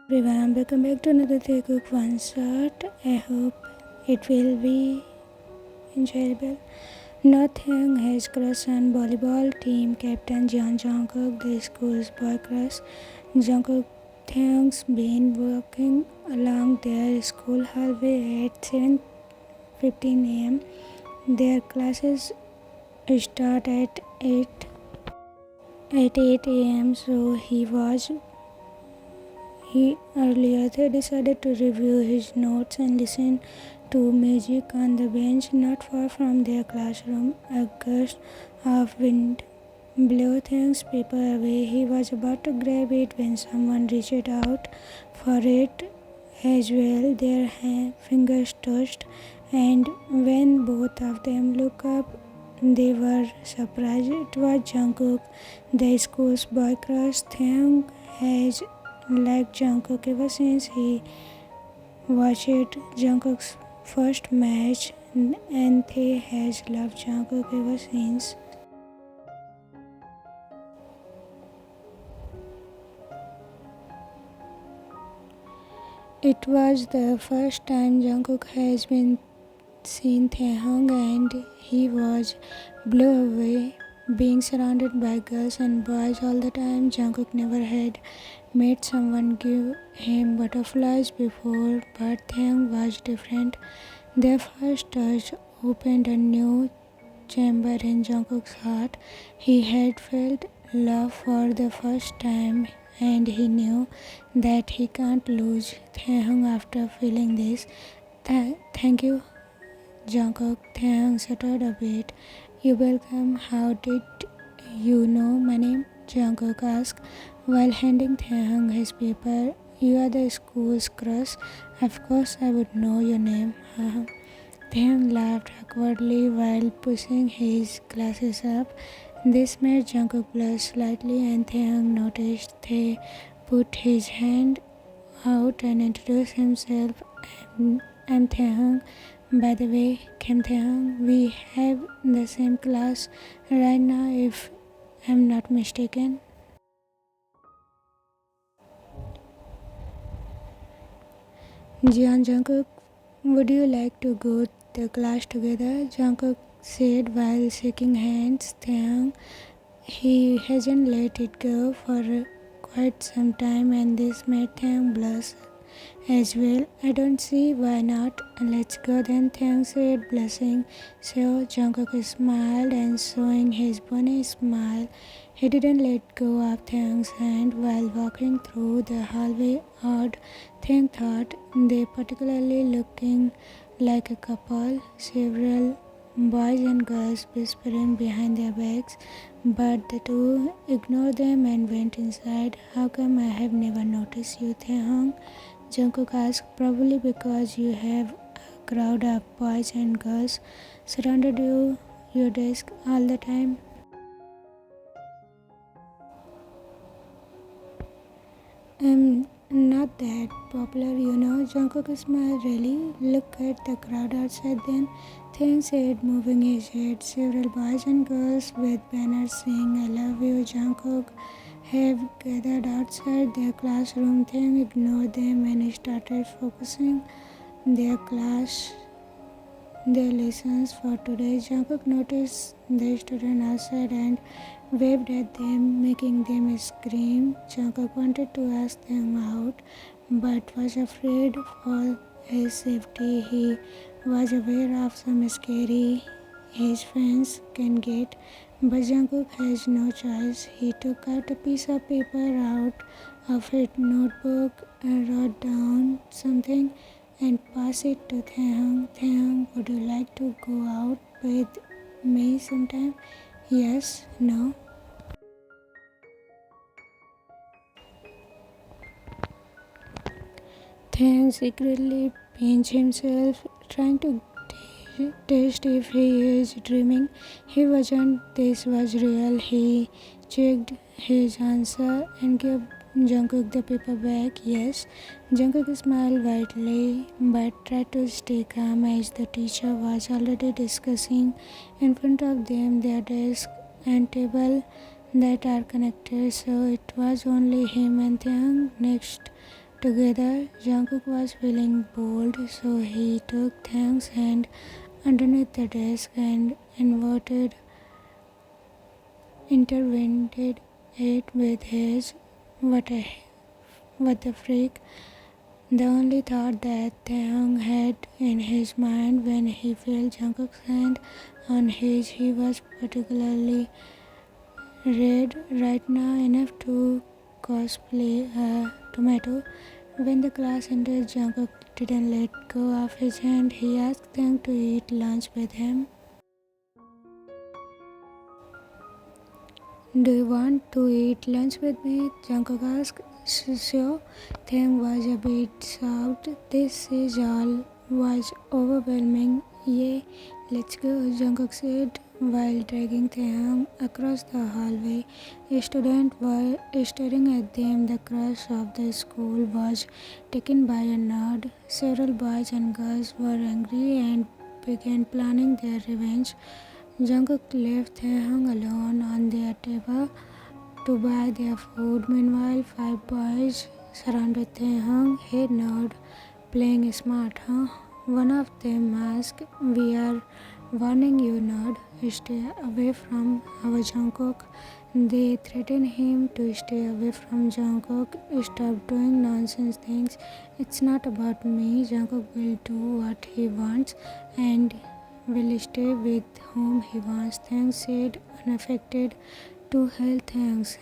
Everyone, welcome back to another Taekook one shot. I hope it will be enjoyable. Taehyung has crush on volleyball team captain Jungkook, the school's boy crush. Jungkook Taehyung's been walking along their school hallway at 7:15 a.m. Their classes start at 8 a.m. So he earlier decided to review his notes and listen to music on the bench not far from their classroom. A gust of wind blew Taehyung's paper away. He was about to grab it when someone reached out for it as well. Their fingers touched, and when both of them looked up, they were surprised. It was Jungkook, the school's boy crush. Taehyung has liked Jungkook ever since he watched Jungkook's first match, and Tae has loved Jungkook ever since. It was the first time Jungkook has been seen Taehyung, and he was blown away. Being surrounded by girls and boys all the time, Jungkook never had met someone give him butterflies before, but Taehyung was different. Their first touch opened a new chamber in Jungkook's heart. He had felt love for the first time, and he knew that he can't lose Taehyung after feeling this. Thank you, Jungkook. Taehyung stuttered a bit. You're welcome. How did you know my name? Jungkook asked while handing Taehyung his paper. You are the school's crush. Of course I would know your name. Taehyung laughed awkwardly while pushing his glasses up. This made Jungkook blush slightly, and Taehyung noticed. Tae put his hand out and introduced himself. I'm Taehyung. By the way, Kim Taehyung, we have the same class right now if I'm not mistaken. Jeon, Jungkook, would you like to go to class together? Jungkook said while shaking hands. Taehyung, he hasn't let it go for quite some time, and this made Taehyung blush as well. I don't see why not. Let's go then, Taehyung said, blushing. So Jungkook smiled and showing his bunny smile. He didn't let go of Taehyung's hand while walking through the hallway. Odd, Taehyung thought, they particularly looking like a couple. Several boys and girls whispering behind their backs, but the two ignored them and went inside. How come I have never noticed you, Taehyung? Jungkook asked. Probably because you have a crowd of boys and girls surrounded your desk all the time. I'm not that popular, you know. Jungkook smiled. Really? Look at the crowd outside then. Taehyung said, moving his head. Several boys and girls with banners saying I love you, Jungkook, have gathered outside their classroom. Taehyung ignored them and started focusing their lessons for today. Jungkook noticed the student outside and waved at them, making them scream. Jungkook wanted to ask them out, but was afraid for his safety. He was aware of some scary his friends can get, but Jungkook has no choice. He took out a piece of paper out of his notebook and wrote down something and passed it to Taehyung. Taehyung, would you like to go out with me sometime? Yes, no. Taehyung secretly pinched himself, trying to test if he is dreaming. He wasn't. This was real. He checked his answer and gave Jungkook the paper back. Yes. Jungkook smiled widely but tried to stay calm as the teacher was already discussing in front of them their desk and table that are connected, so it was only him and Taehyung. Next together. Jungkook was feeling bold, so he took Taehyung's hand underneath the desk and intervened it with his what the freak. The only thought that Taehyung had in his mind when he felt Jungkook's hand on his, he was particularly red right now, enough to cosplay a tomato. When the class ended, Jungkook didn't let go of his hand. He asked them to eat lunch with him. Do you want to eat lunch with me? Jungkook asked. Sure. Taehyung was a bit shocked. This is all was overwhelming. Yeah, let's go, Jungkook said while dragging Taehyung across the hallway. Students were staring at them. The crush of the school was taken by a nod. Several boys and girls were angry and began planning their revenge. Jungkook left Taehyung alone on their table to buy their food. Meanwhile, 5 boys surrounded Taehyung. Hey nerd, playing smart, huh? One of them asked, we are warning you, nerd. Stay away from our Jungkook. They threatened him to stay away from Jungkook. Stop doing nonsense things. It's not about me. Jungkook will do what he wants and will stay with whom he wants. Taehyung said, unaffected. Two held Taehyung's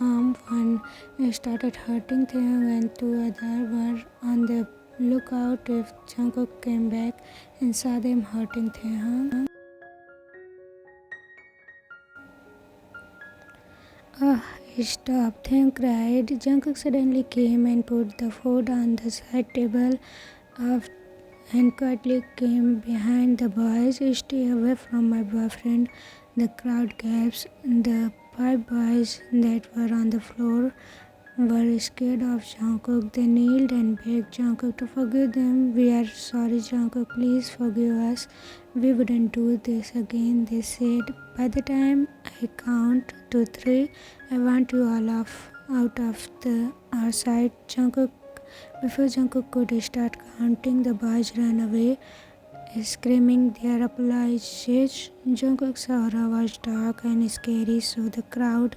arm. One started hurting Taehyung and two others were on the lookout if Jungkook came back and saw them hurting Taehyung. Ah, stop, Taehyung cried. Jungkook suddenly came and put the food on the side table of and quietly came behind the boys. Stay away from my boyfriend, the crowd gasped. The 5 boys that were on the floor were scared of Jungkook. They kneeled and begged Jungkook to forgive them. We are sorry, Jungkook, please forgive us. We wouldn't do this again, they said. By the time I count to 3, I want you all out of our sight. Before Jungkook could start counting, the boys ran away, screaming their apologies. Jungkook's aura was dark and scary, so the crowd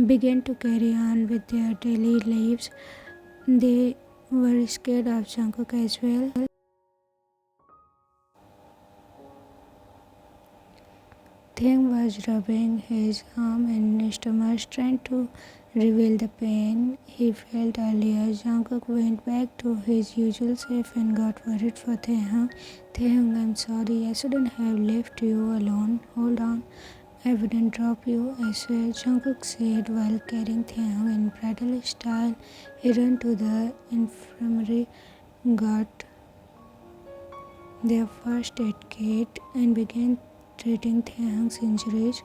began to carry on with their daily lives. They were scared of Jungkook as well. Taehyung was rubbing his arm and stomach, trying to reveal the pain he felt earlier. Jungkook went back to his usual safe and got worried for Taehyung. Taehyung, I'm sorry, I shouldn't have left you alone. Hold on, I wouldn't drop you, I swear, Jungkook said while carrying Taehyung in bridal style. He ran to the infirmary, got their first aid kit, and began treating Taehyung's injuries.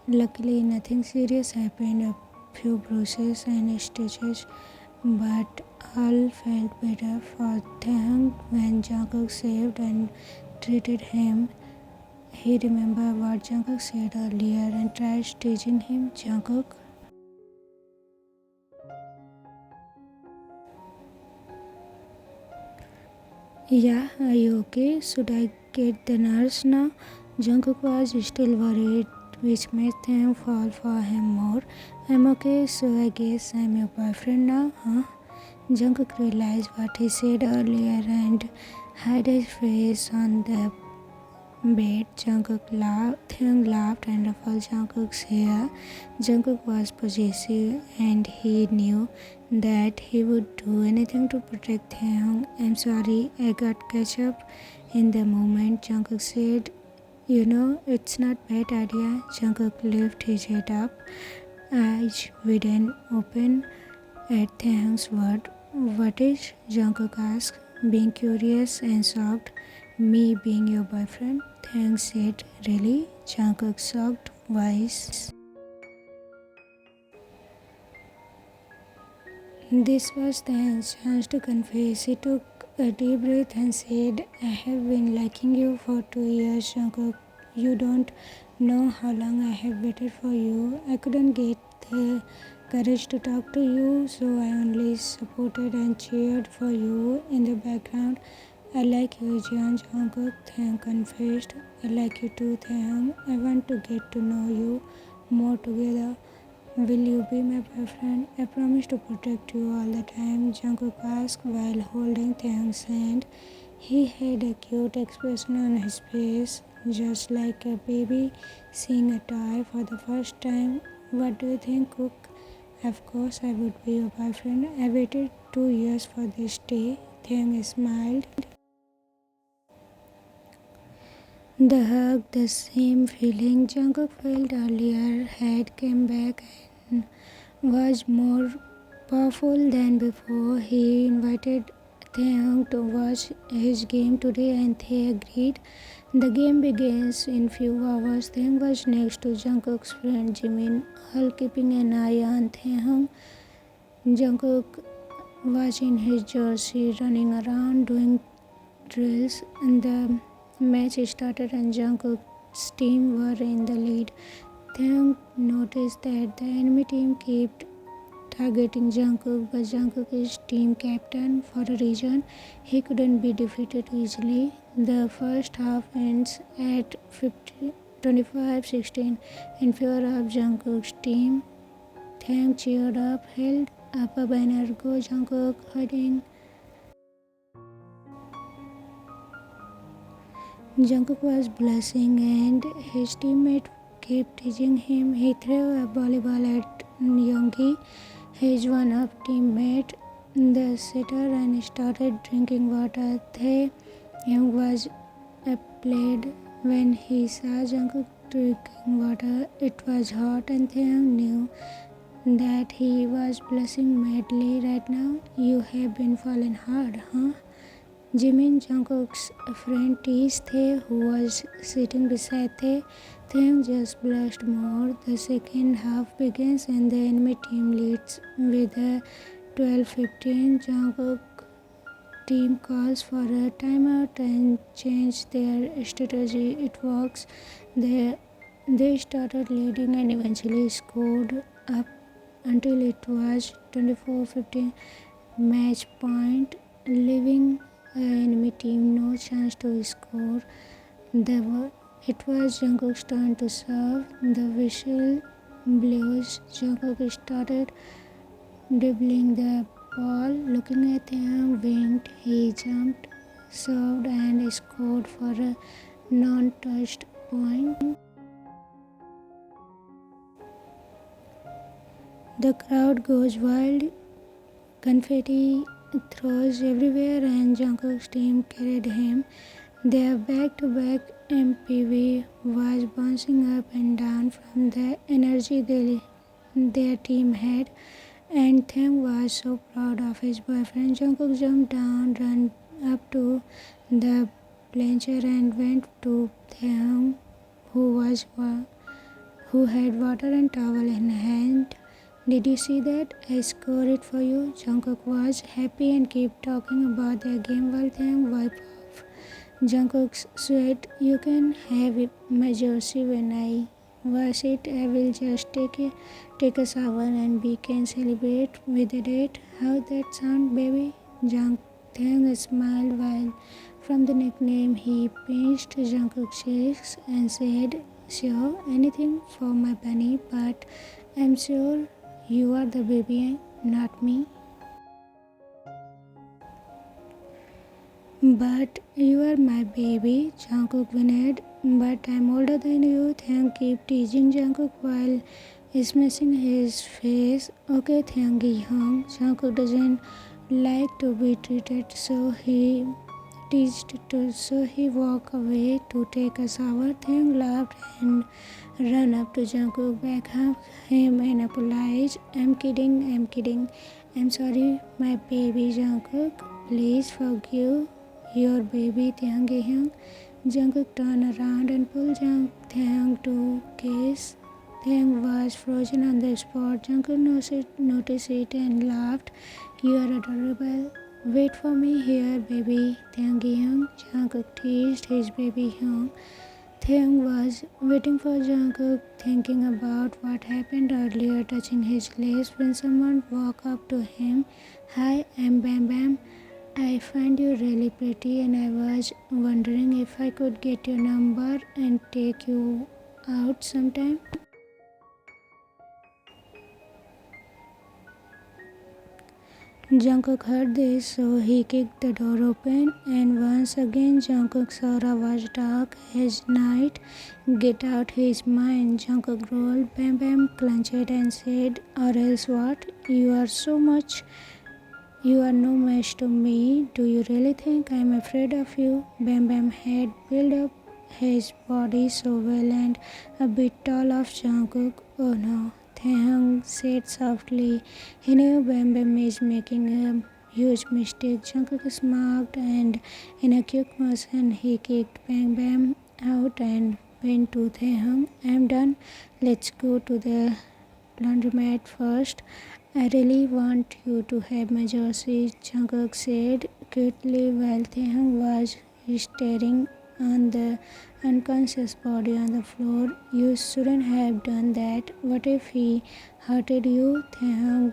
Luckily, nothing serious happened, a few bruises and stitches, but all felt better for Taehyung when Jungkook saved and treated him. He remembered what Jungkook said earlier and tried teaching him. Jungkook, yeah, are you okay? Should I get the nurse now? Jungkook was still worried, which made them fall for him more. I'm okay, so I guess I'm your boyfriend now, huh? Jungkook realized what he said earlier and hid his face on the bed. Taehyung laughed and ruffled Jungkook's hair. Jungkook was possessive and he knew that he would do anything to protect Taehyung. I'm sorry, I got catch up in the moment, Jungkook said. You know, it's not bad idea. Jungkook lifted his head up, eyes wide and open at Taehyung's word. What is? Jungkook asked, being curious and shocked. Me being your boyfriend? Taehyung said. Really? Jungkook's shocked voice. This was Taehyung's chance to confess. He took a deep breath and said, I have been liking you for 2 years, Jungkook. You don't know how long I have waited for you. I couldn't get the courage to talk to you, so I only supported and cheered for you in the background. I like you, jeon, Jungkook, Taehyung confessed. I like you too, Taehyung. I want to get to know you more together. Will you be my boyfriend? I promise to protect you all the time, Jungkook asked while holding Taehyung's hand. He had a cute expression on his face, just like a baby seeing a toy for the first time. What do you think, Cook? Of course, I would be your boyfriend. I waited 2 years for this day. Taehyung smiled. The hug, the same feeling Jungkook felt earlier, had come back and was more powerful than before. He invited Taehyung to watch his game today and they agreed. The game begins in few hours. Taehyung was next to Jungkook's friend Jimin, all keeping an eye on Taehyung. Jungkook was in his jersey, running around doing drills, and the match started and Jungkook's team were in the lead. Taehyung noticed that the enemy team kept targeting Jungkook, but Jungkook is team captain for a reason. He couldn't be defeated easily. The first half ends at 25-16 in favor of Jungkook's team. Taehyung cheered up, held up a banner, "Go Jungkook," heading. Jungkook was blushing and his teammate kept teasing him. He threw a volleyball at Yoongi, his one-up teammate, the sitter, and started drinking water. Taehyung was appalled when he saw Jungkook drinking water. It was hot and Taehyung knew that he was blushing madly right now. "You have been falling hard, huh?" Jimin, Jungkook's friend, teased Tae, who was sitting beside Tae. Taehyung just blushed more. The second half begins and the enemy team leads with a 12-15. Jungkook team calls for a timeout and change their strategy. It works. They started leading and eventually scored up until it was 24-15 match point, leaving enemy team no chance to score. It was Jungkook's turn to serve. The whistle blows. Jungkook started dribbling the ball. Looking at him, winked. He jumped, served, and scored for a non-touched point. The crowd goes wild. Confetti throws everywhere and Jungkook's team carried him. Their back-to-back MPV was bouncing up and down from the energy their team had, and Taehyung was so proud of his boyfriend. Jungkook jumped down, ran up to the plancher and went to Taehyung, who had water and towel in hand. "Did you see that? I scored it for you." Jungkook was happy and kept talking about their game while Taehyung wiped off Jungkook's sweat. "You can have my jersey when I wash it. I will just take a shower and we can celebrate with a date. How that sound, baby?" Taehyung smiled while from the nickname he pinched Jungkook's cheeks and said, "Sure, anything for my bunny, but I'm sure you are the baby, not me." "But you are my baby," Jungkook whined. "But I'm older than you." Taehyung kept teasing Jungkook while smashing his face. "Okay, Taehyung, Jungkook doesn't like to be treated, so he walked away to take a shower." Taehyung laughed and ran up to Jungkook, backhugged him and apologized. I'm kidding. I'm sorry, my baby Jungkook. Please forgive your baby Taehyung." Jungkook turned around and pulled Taehyung to kiss. Taehyung was frozen on the spot. Jungkook noticed it and laughed. "You are adorable. Wait for me here, baby Taehyung." Jungkook teased his baby Hyung. Taehyung was waiting for Jungkook, thinking about what happened earlier, touching his lips when someone walked up to him. Hi, I'm Bam Bam. I find you really pretty and I was wondering if I could get your number and take you out sometime. Jungkook heard this, so he kicked the door open, and once again Jungkook's aura was dark as night. Get out his mind, Jungkook rolled. Bam Bam clenched and said, or else what? You are no match to me. Do you really think I'm afraid of you? Bam Bam had built up his body so well and a bit tall of Jungkook. Oh no, Taehyung said softly. He knew Bam Bam is making a huge mistake. Jungkook smirked and in a quick motion he kicked Bam Bam out and went to Taehyung. I'm done. Let's go to the laundromat first. I really want you to have my jersey, Jungkook said quickly while Taehyung was staring on the unconscious body on the floor. You shouldn't have done that. What if he hurted you? Taehyung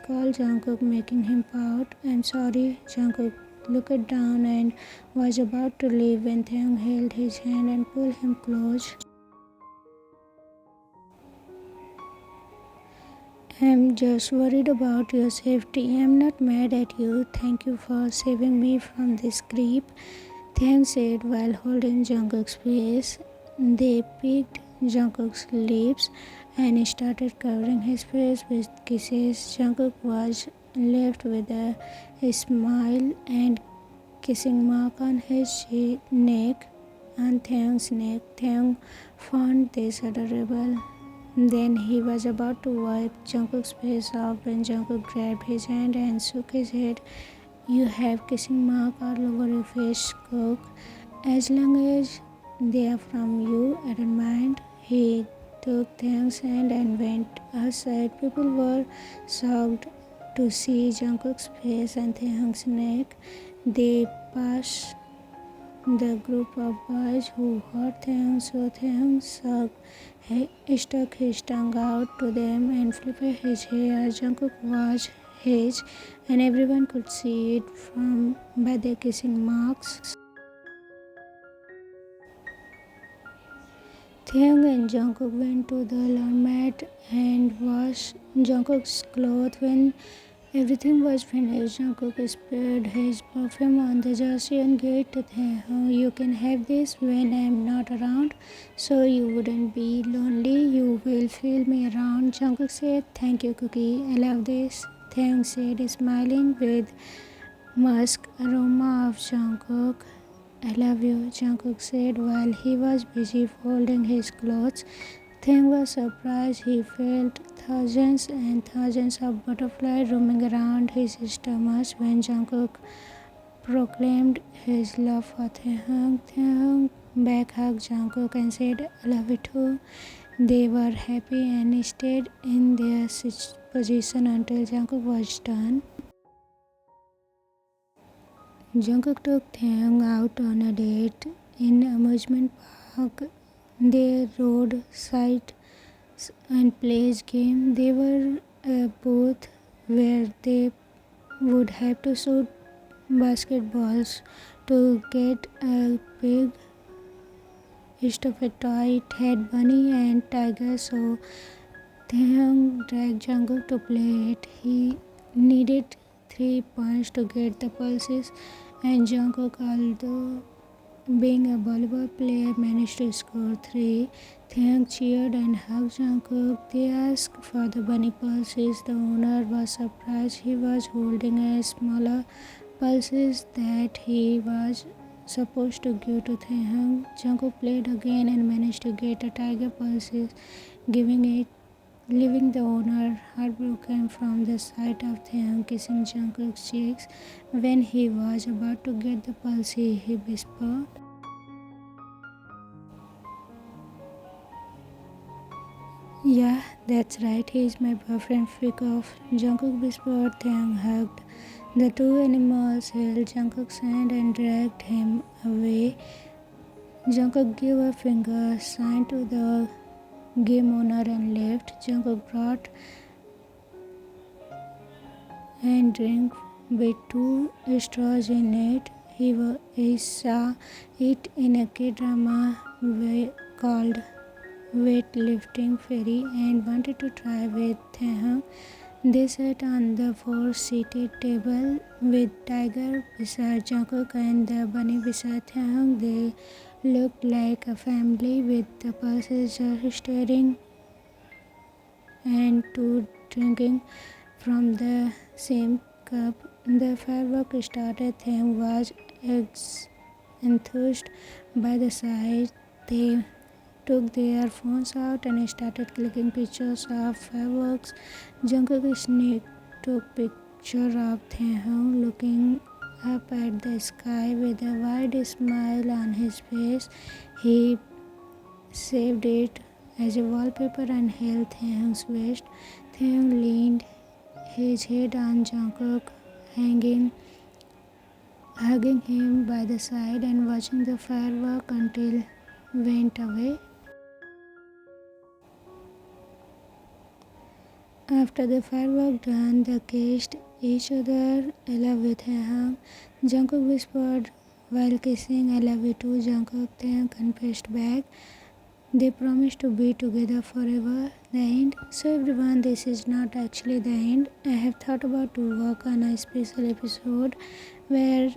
called Jungkook, making him pout. I'm sorry, Jungkook looked down and was about to leave when Taehyung held his hand and pulled him close. I'm just worried about your safety. I'm not mad at you. Thank you for saving me from this creep, Taehyung said while holding Jungkook's face. They picked Jungkook's lips and started covering his face with kisses. Jungkook was left with a smile and kissing mark on his neck, on Taehyung's neck. Taehyung found this adorable. Then he was about to wipe Jungkook's face off when Jungkook grabbed his hand and shook his head. You have kissing mark all over your face, Cook. As long as they are from you, I don't mind. He took Taehyung's hand and went outside. People were shocked to see Jungkook's face and Taehyung's neck. They passed the group of boys who heard Taehyung, so Taehyung stuck his tongue out to them and flipped his hair. Jungkook watched his, and everyone could see it from by the kissing marks. Taehyung and Jungkook went to the laundromat and washed Jungkook's clothes. When everything was finished, Jungkook sprayed his perfume on the jersey and gave to Taehyung. You can have this when I'm not around, so you wouldn't be lonely. You will feel me around. Jungkook said, thank you, Cookie. I love this. Taehyung said, smiling with musk aroma of Jungkook. I love you, Jungkook said while he was busy folding his clothes. Taehyung was surprised. He felt thousands and thousands of butterflies roaming around his stomach when Jungkook proclaimed his love for Taehyung. Taehyung back hugged Jungkook and said, I love you too. They were happy and stayed in their position until Jungkook was done. Jungkook took Taehyung out on a date in amusement park. They rode side and played game. They were a booth where they would have to shoot basketballs to get a big stuffed toy. It had bunny and tiger, so Taehyung dragged Jungkook to play it. He needed 3 points to get the pulses, and Jungkook, although being a volleyball player, managed to score 3. Taehyung cheered and hugged Jungkook. They asked for the bunny pulses. The owner was surprised. He was holding a smaller pulses that he was supposed to give to Taehyung. Jungkook played again and managed to get a tiger pulses, leaving the owner heartbroken from the sight of Taehyung kissing Jungkook's cheeks. When he was about to get the pulse, he whispered, yeah, that's right, he is my boyfriend, freak off. Jungkook whispered. Taehyung hugged the two animals, held Jungkook's hand and dragged him away. Jungkook gave a finger sign to the game owner and left. Jungkook brought and drink with 2 straws in it. He saw it in a K-drama called Weightlifting Fairy and wanted to try with Taehyung. They sat on the 4-seated table with Tiger beside Jungkook and the bunny beside Taehyung. They looked like a family with the passengers staring and two drinking from the same cup. The fireworks started. Taehyung was enthused by the sight. They took their phones out and started clicking pictures of fireworks. Jungkook took picture of Taehyung looking up at the sky with a wide smile on his face. He saved it as a wallpaper and held Taehyung's waist. Taehyung leaned his head on Jungkook, hugging him by the side and watching the firework until went away. After the firework done, they kissed each other. I love you, Taehyung. Jungkook whispered while kissing. I love you too, Jungkook. Taehyung confessed back. They promised to be together forever. The end. So everyone, this is not actually the end. I have thought about to work on a special episode where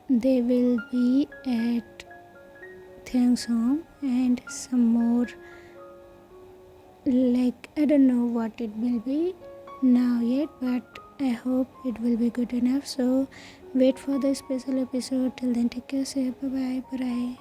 they will be at Taehyung's home and some more, like, I don't know what it will be now yet, but I hope it will be good enough. So wait for the special episode. Till then, take care, say bye bye.